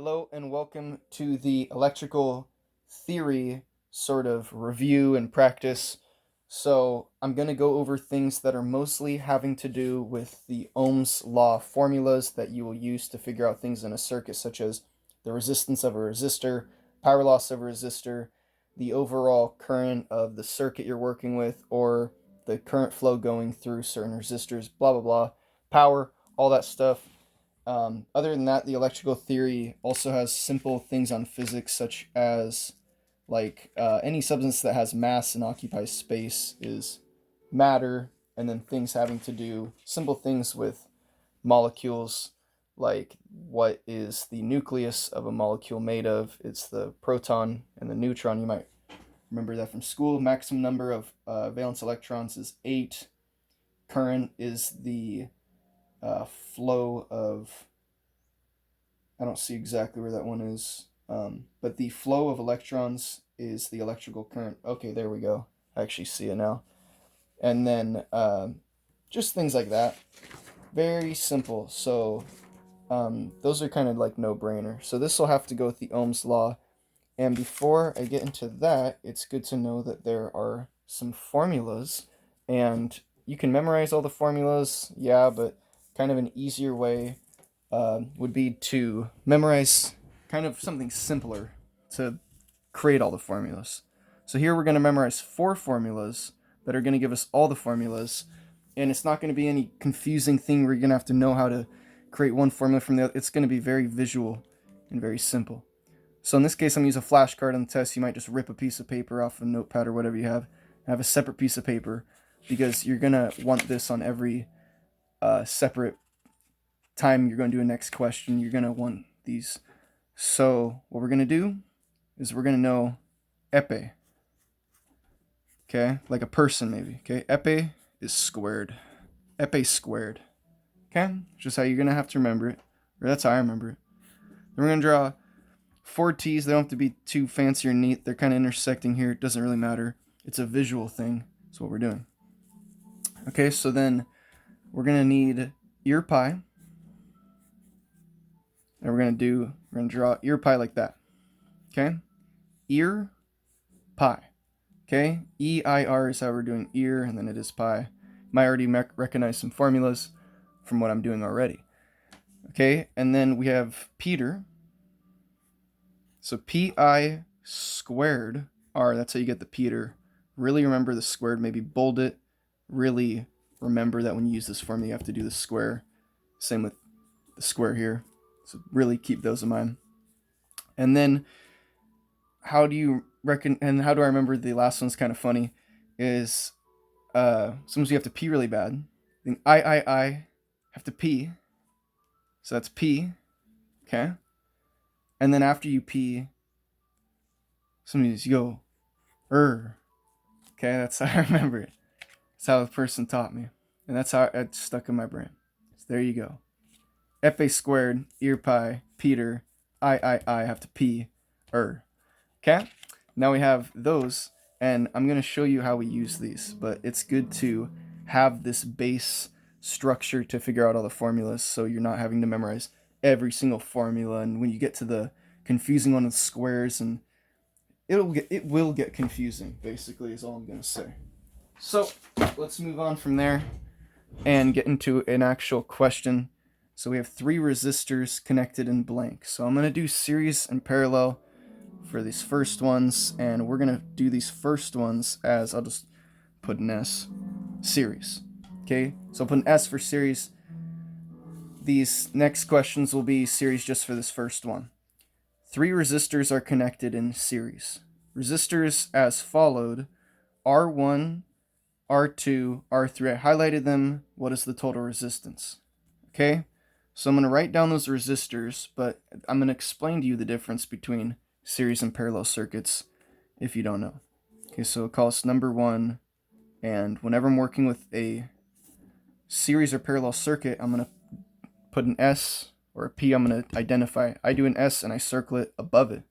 Hello and welcome to the electrical theory sort of review and practice. So, I'm going to go over things that are mostly having to do with the Ohm's law formulas that you will use to figure out things in a circuit, such as the resistance of a resistor, power loss of a resistor, the overall current of the circuit you're working with, or the current flow going through certain resistors, blah, blah, blah, power, all that stuff. Other than that, the electrical theory also has simple things on physics, such as any substance that has mass and occupies space is matter, and then things having to do simple things with molecules, like what is the nucleus of a molecule made of? It's the proton and the neutron. You might remember that from school. Maximum number of valence electrons is 8. Current is the flow of, I don't see exactly where that one is, but the flow of electrons is the electrical current. Okay, there we go. I actually see it now. And then just things like that. Very simple. So those are kind of like no-brainer. So this will have to go with the Ohm's law. And before I get into that, it's good to know that there are some formulas, and you can memorize all the formulas, yeah, but kind of an easier way would be to memorize kind of something simpler to create all the formulas. So here we're going to memorize 4 formulas that are going to give us all the formulas, and it's not going to be any confusing thing where you're going to have to know how to create one formula from the other. It's going to be very visual and very simple. So in this case, I'm going to use a flashcard on the test. You might just rip a piece of paper off a notepad or whatever you have, and have a separate piece of paper, because you're going to want this on every separate time you're going to do a next question. You're going to want these. So what we're going to do is we're going to know epi. Okay, like a person maybe. Okay, epi is squared. Epi squared. Okay, just how you're going to have to remember it. Or that's how I remember it. Then we're going to draw 4 T's. They don't have to be too fancy or neat. They're kind of intersecting here. It doesn't really matter. It's a visual thing. That's what we're doing. Okay, so then we're going to need ear pi. And we're going to draw ear pi like that. Okay? Ear, pi. Okay? E-I-R is how we're doing ear, and then it is pi. Might already recognize some formulas from what I'm doing already. Okay? And then we have Peter. So Pi squared R, that's how you get the Peter. Really remember the squared, maybe bold it. Really remember that when you use this formula, you have to do the square. Same with the square here. So really keep those in mind. And then how do I remember the last one's kind of funny, is sometimes you have to pee really bad. Then I have to pee. So that's P. Okay? And then after you pee, sometimes you go, Okay, that's how I remember it. That's how the person taught me. And that's how it stuck in my brain. So there you go. Fa squared, ear pi, Peter, I have to pee, Okay? Now we have those, and I'm going to show you how we use these, but it's good to have this base structure to figure out all the formulas, so you're not having to memorize every single formula, and when you get to the confusing one with squares, and it will get confusing, basically, is all I'm going to say. So let's move on from there and get into an actual question. So we have 3 resistors connected in blank. So I'm going to do series and parallel for these first ones, and we're going to do these first ones as, I'll just put an S, series. Okay, so I'll put an S for series. These next questions will be series just for this first one. 3 resistors are connected in series. Resistors as followed: R1, R2, R3. I highlighted them. What is the total resistance? Okay, so I'm going to write down those resistors, but I'm going to explain to you the difference between series and parallel circuits if you don't know. Okay, so call this number 1, and whenever I'm working with a series or parallel circuit, I'm going to put an S or a P. I'm going to identify. I do an S and I circle it above it.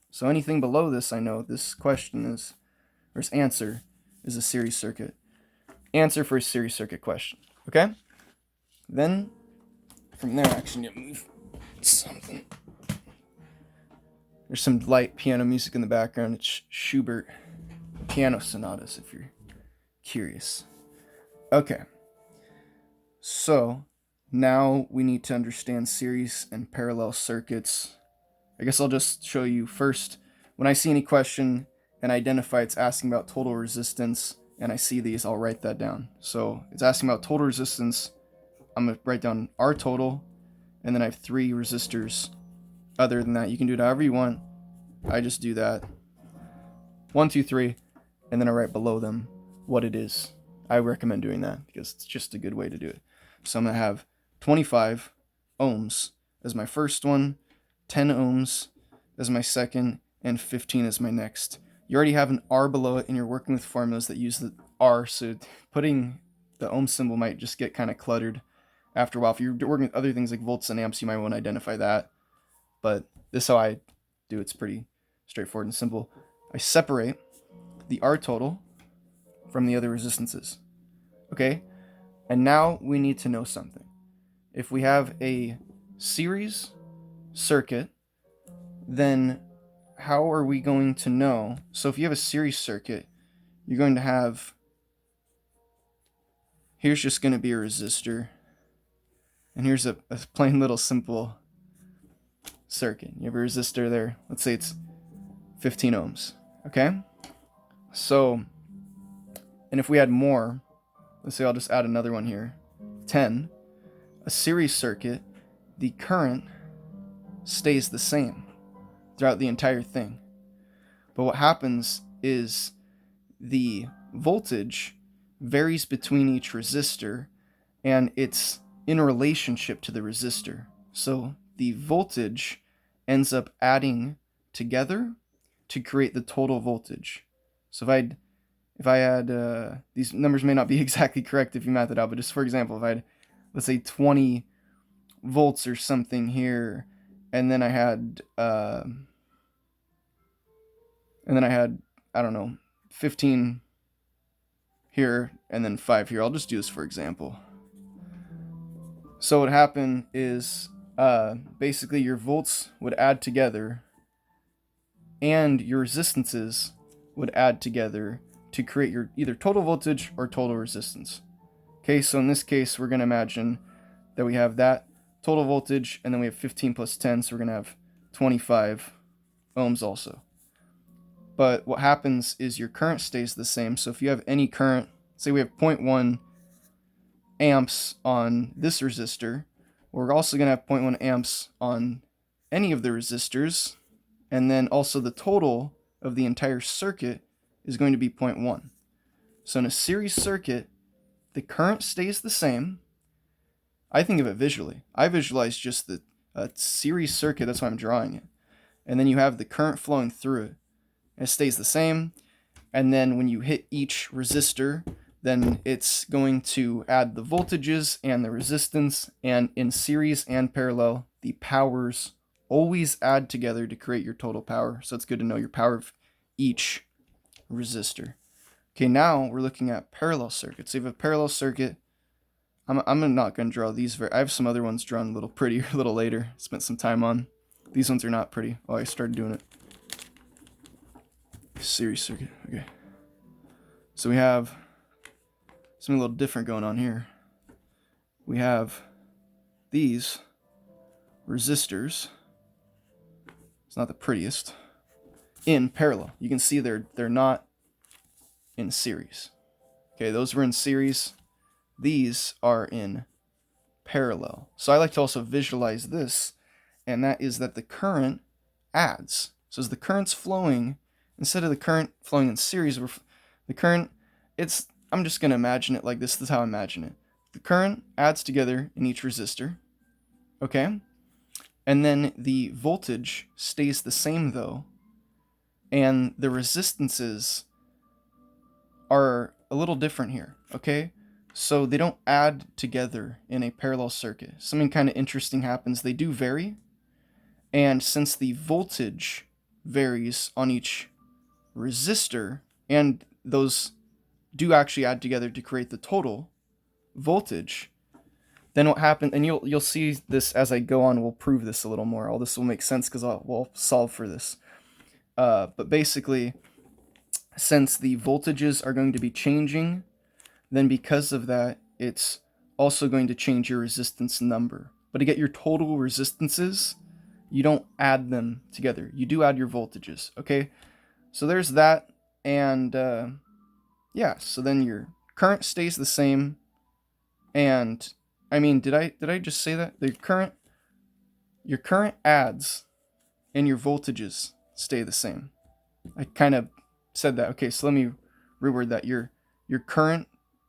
So anything below this, I know this question is, or its answer is a series circuit. Answer for a series circuit question. Okay? Then, from there, I actually need to move something. There's some light piano music in the background. It's Schubert piano sonatas, if you're curious. Okay, so now we need to understand series and parallel circuits. I guess I'll just show you first. When I see any question and identify it's asking about total resistance, and I see these, I'll write that down. So it's asking about total resistance. I'm going to write down R total, and then I have 3 resistors. Other than that, you can do it however you want. I just do that. 1, 2, 3, and then I write below them what it is. I recommend doing that because it's just a good way to do it. So I'm going to have 25 ohms as my first one, 10 ohms as my second, and 15 as my next. You already have an R below it, and you're working with formulas that use the R, so putting the ohm symbol might just get kind of cluttered after a while. If you're working with other things like volts and amps, you might want to identify that. But this is how I do it. It's pretty straightforward and simple. I separate the R total from the other resistances. Okay? And now we need to know something. If we have a series circuit, then how are we going to know? So if you have a series circuit, you're going to have, here's just going to be a resistor, and here's a plain little simple circuit. You have a resistor there. Let's say it's 15 ohms. Okay? So, and if we add more, let's say I'll just add another one here, 10, a series circuit, the current stays the same throughout the entire thing. But what happens is the voltage varies between each resistor, and it's in relationship to the resistor. So the voltage ends up adding together to create the total voltage. So if I had, these numbers may not be exactly correct if you math it out, but just for example, if I had, let's say 20 volts or something here, and then I had, I don't know, 15 here, and then 5 here. I'll just do this for example. So what happened is, basically your volts would add together, and your resistances would add together to create your either total voltage or total resistance. Okay, so in this case, we're going to imagine that we have that total voltage, and then we have 15 plus 10, so we're going to have 25 ohms also. But what happens is your current stays the same. So if you have any current, say we have 0.1 amps on this resistor, we're also going to have 0.1 amps on any of the resistors, and then also the total of the entire circuit is going to be 0.1. So in a series circuit, the current stays the same. I think of it visually. I visualize just the series circuit, that's why I'm drawing it. And then you have the current flowing through it. It stays the same, and then when you hit each resistor, then it's going to add the voltages and the resistance, and in series and parallel, the powers always add together to create your total power. So it's good to know your power of each resistor. Okay, now we're looking at parallel circuits. So you have a parallel circuit. I'm not going to draw these. I have some other ones drawn a little prettier a little later. Spent some time on. These ones are not pretty. Oh, I started doing it. Series circuit. Okay. So we have something a little different going on here. We have these resistors. It's not the prettiest. In parallel. You can see they're not in series. Okay, those were in series. These are in parallel. So I like to also visualize this, and that is that the current adds. So as the current's flowing, instead of the current flowing in series, the current, I'm just going to imagine it like this. This is how I imagine it. The current adds together in each resistor, okay? And then the voltage stays the same though, and the resistances are a little different here, okay? So they don't add together in a parallel circuit. Something kind of interesting happens. They do vary, and since the voltage varies on each resistor, and those do actually add together to create the total voltage, then what happens, and you'll see this as I go on, we'll prove this a little more. All this will make sense because we'll solve for this. But basically, since the voltages are going to be changing, then because of that, it's also going to change your resistance number. But to get your total resistances, you don't add them together. You do add your voltages, okay? So there's that, and yeah, so then your current stays the same, and I mean, did I just say that? Your current adds and your voltages stay the same. I kind of said that. Okay, so let me reword that. Your current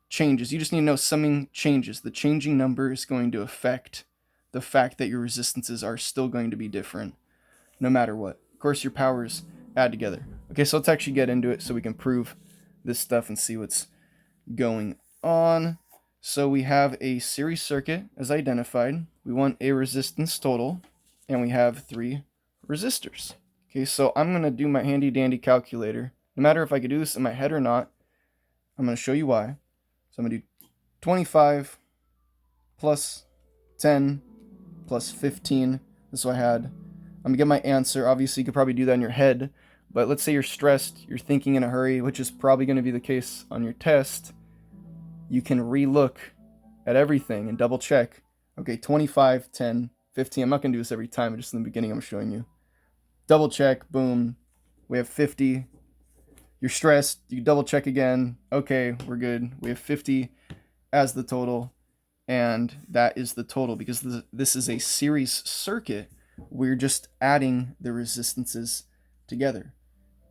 changes. You just need to know something changes. The changing number is going to affect the fact that your resistances are still going to be different no matter what. Of course, your powers add together. Okay, so let's actually get into it so we can prove this stuff and see what's going on. So we have a series circuit as identified. We want a resistance total, and we have 3 resistors. Okay, so I'm going to do my handy dandy calculator. No matter if I could do this in my head or not, I'm going to show you why. So I'm going to do 25 plus 10 plus 15. This is what I had. I'm going to get my answer. Obviously, you could probably do that in your head. But let's say you're stressed, you're thinking in a hurry, which is probably going to be the case on your test. You can re-look at everything and double check. Okay, 25, 10, 15. I'm not going to do this every time, but just in the beginning I'm showing you. Double check, boom. We have 50. You're stressed, you double check again. Okay, we're good. We have 50 as the total, and that is the total because this is a series circuit. We're just adding the resistances together.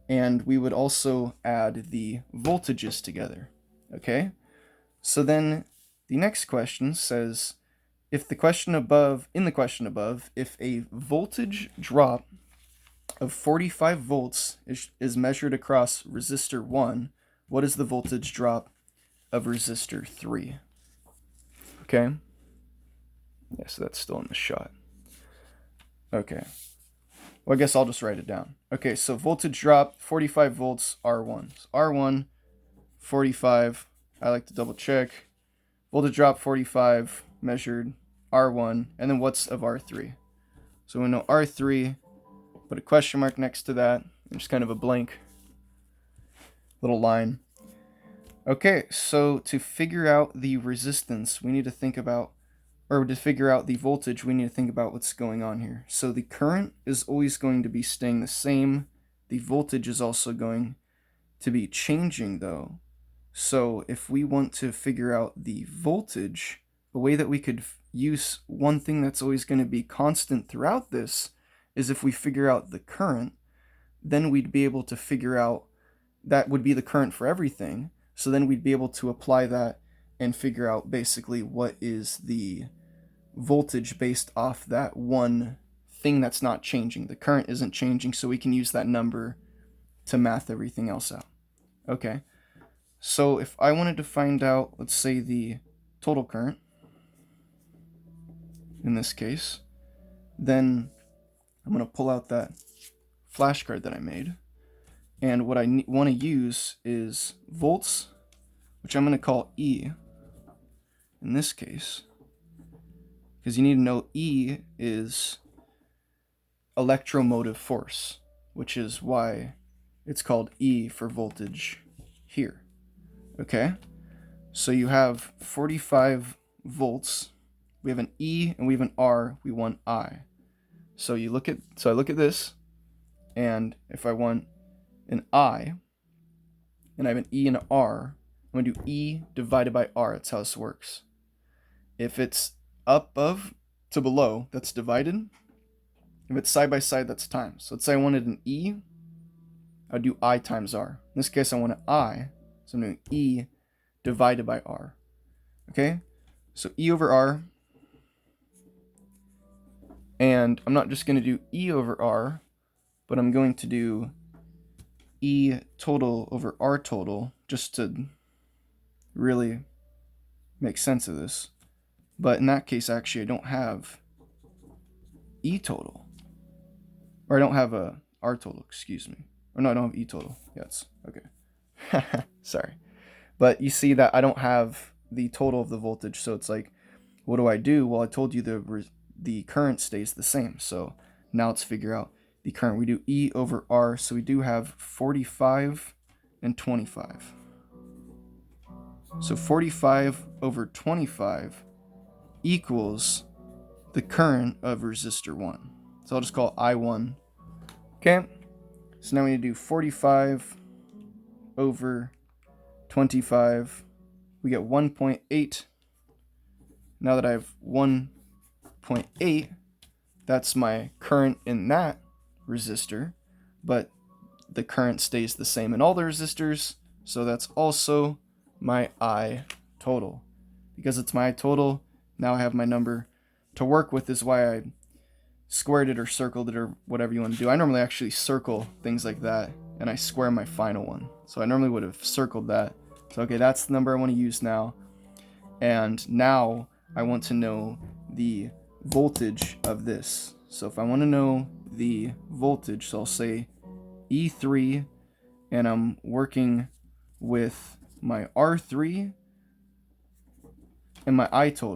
And we would also add the voltages together. Okay? So then the next question says, if the question above, if a voltage drop of 45 volts is measured across resistor 1, what is the voltage drop of resistor 3? Okay? Yeah, so that's still in the shot. Okay. Well, I guess I'll just write it down. Okay, so voltage drop, 45 volts, R1. So R1, 45. I like to double check. Voltage drop, 45, measured, R1. And then what's of R3? So we know R3, put a question mark next to that, and just kind of a blank little line. Okay, so to figure out the resistance, we need to think about, or to figure out the voltage, we need to think about what's going on here. So the current is always going to be staying the same. The voltage is also going to be changing though. So if we want to figure out the voltage, a way that we could use one thing that's always going to be constant throughout this is if we figure out the current, then we'd be able to figure out that would be the current for everything. So then we'd be able to apply that and figure out basically what is the voltage based off that one thing that's not changing. The current isn't changing, so we can use that number to math everything else out. Okay, so if I wanted to find out, let's say the total current, in this case, then I'm going to pull out that flashcard that I made. And what I want to use is volts, which I'm going to call E in this case, because you need to know E is electromotive force, which is why it's called E for voltage here. Okay? So you have 45 volts. We have an E and we have an R. We want I. So I look at this, and if I want an I, and I have an E and an R, I'm going to do E divided by R. That's how this works. If it's above to below, that's divided. If it's side by side, that's times. So let's say I wanted an E, I'd do I times R. In this case, I want an I, so I'm doing E divided by R. Okay? So E over R, and I'm not just going to do E over R, but I'm going to do E total over R total, just to really make sense of this. But in that case, actually, I don't have E total. Or I don't have a R total, excuse me. Or no, I don't have E total. Yeah, it's okay. Sorry. But you see that I don't have the total of the voltage, so it's like, what do I do? Well, I told you the current stays the same. So now let's figure out the current. We do E over R, so we do have 45 and 25. So 45 over 25 equals the current of resistor 1. So I'll just call I1. Okay, so now we need to do 45 over 25. We get 1.8. Now that I have 1.8, that's my current in that resistor, but the current stays the same in all the resistors, so that's also my I total. Because it's my total, now I have my number to work with, is why I squared it or circled it or whatever you want to do. I normally actually circle things like that, and I square my final one. So I normally would have circled that. So okay, that's the number I want to use now. And now I want to know the voltage of this. So if I want to know the voltage, so I'll say E3, and I'm working with my R3 and my I total.